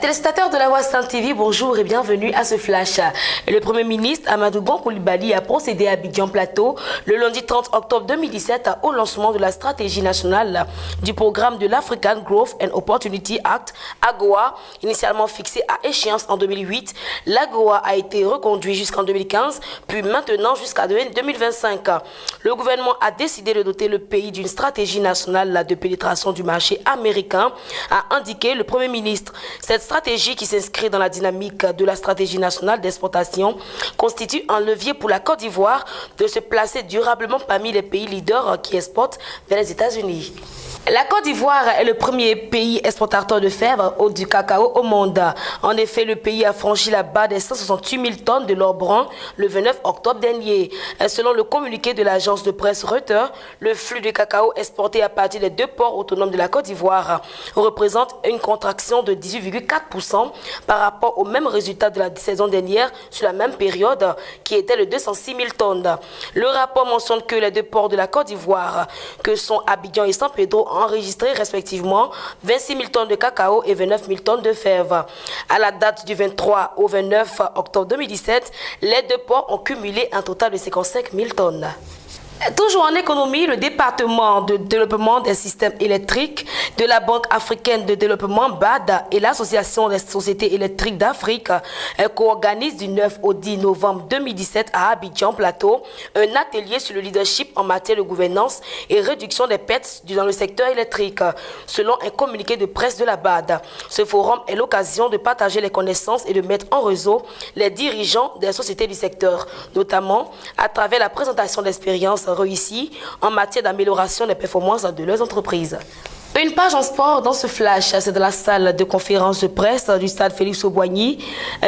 Téléspectateurs de la Voix Sainte TV, bonjour et bienvenue à ce flash. Le Premier ministre Amadou Gon Coulibaly a procédé à Abidjan Plateau le lundi 30 octobre 2017 au lancement de la stratégie nationale du programme de l'African Growth and Opportunity Act, AGOA, initialement fixé à échéance en 2008. L'AGOA a été reconduit jusqu'en 2015, puis maintenant jusqu'à 2025. Le gouvernement a décidé de doter le pays d'une stratégie nationale de pénétration du marché américain, a indiqué le Premier ministre. Cette stratégie, qui s'inscrit dans la dynamique de la stratégie nationale d'exportation, constitue un levier pour la Côte d'Ivoire de se placer durablement parmi les pays leaders qui exportent vers les États-Unis. La Côte d'Ivoire est le premier pays exportateur de fèves ou du cacao au monde. En effet, le pays a franchi la barre des 168 000 tonnes de l'or brun le 29 octobre dernier. Selon le communiqué de l'agence de presse Reuters, le flux de cacao exporté à partir des deux ports autonomes de la Côte d'Ivoire représente une contraction de 18,4% par rapport au même résultat de la saison dernière sur la même période, qui était de 206 000 tonnes. Le rapport mentionne que les deux ports de la Côte d'Ivoire, que sont Abidjan et San Pedro, enregistré respectivement 26 000 tonnes de cacao et 29 000 tonnes de fèves. À la date du 23 au 29 octobre 2017, les deux ports ont cumulé un total de 55 000 tonnes. Toujours en économie, le département de développement des systèmes électriques de la Banque africaine de développement BAD et l'Association des sociétés électriques d'Afrique co-organisent du 9 au 10 novembre 2017 à Abidjan Plateau un atelier sur le leadership en matière de gouvernance et réduction des pertes dans le secteur électrique, selon un communiqué de presse de la BAD. Ce forum est l'occasion de partager les connaissances et de mettre en réseau les dirigeants des sociétés du secteur, notamment à travers la présentation d'expériences réussi en matière d'amélioration des performances de leurs entreprises. Une page en sport dans ce flash, c'est dans la salle de conférence de presse du stade Félix-Houphouët-Boigny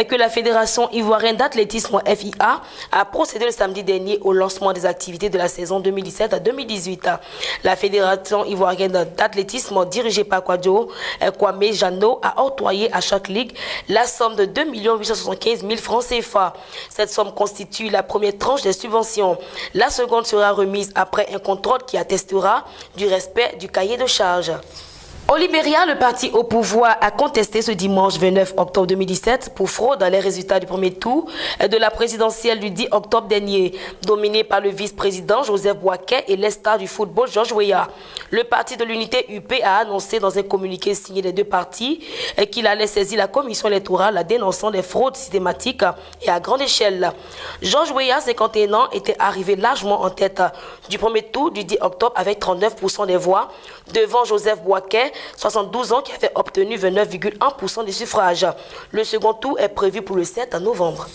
que la Fédération ivoirienne d'athlétisme FIA a procédé le samedi dernier au lancement des activités de la saison 2017-2018. La Fédération ivoirienne d'athlétisme dirigée par Kwame Jano a octroyé à chaque ligue la somme de 2 875 000 francs CFA. Cette somme constitue la première tranche des subventions. La seconde sera remise après un contrôle qui attestera du respect du cahier de charges. Au Libéria, le parti au pouvoir a contesté ce dimanche 29 octobre 2017 pour fraude dans les résultats du premier tour de la présidentielle du 10 octobre dernier, dominé par le vice-président Joseph Boaké et l'Est-star du football Georges Weah. Le parti de l'unité UP a annoncé dans un communiqué signé des deux partis qu'il allait saisir la commission électorale en dénonçant des fraudes systématiques et à grande échelle. Georges Weah, 51 ans, était arrivé largement en tête du premier tour du 10 octobre avec 39% des voix, devant Joseph Boaké, 72 ans, qui avait obtenu 29,1% des suffrages. Le second tour est prévu pour le 7 novembre.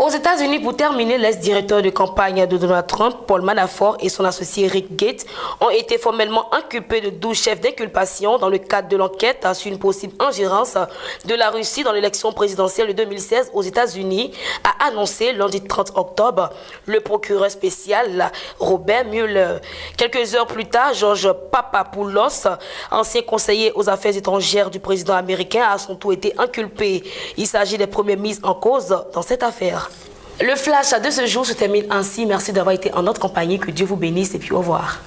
Aux États-Unis, pour terminer, l'ex-directeur de campagne de Donald Trump, Paul Manafort, et son associé Rick Gates ont été formellement inculpés de 12 chefs d'inculpation dans le cadre de l'enquête sur une possible ingérence de la Russie dans l'élection présidentielle de 2016 aux États-Unis, a annoncé lundi 30 octobre le procureur spécial Robert Mueller. Quelques heures plus tard, George Papapoulos, ancien conseiller aux affaires étrangères du président américain, a à son tour été inculpé. Il s'agit des premières mises en cause dans cette affaire. Le flash de ce jour se termine ainsi. Merci d'avoir été en notre compagnie. Que Dieu vous bénisse et puis au revoir.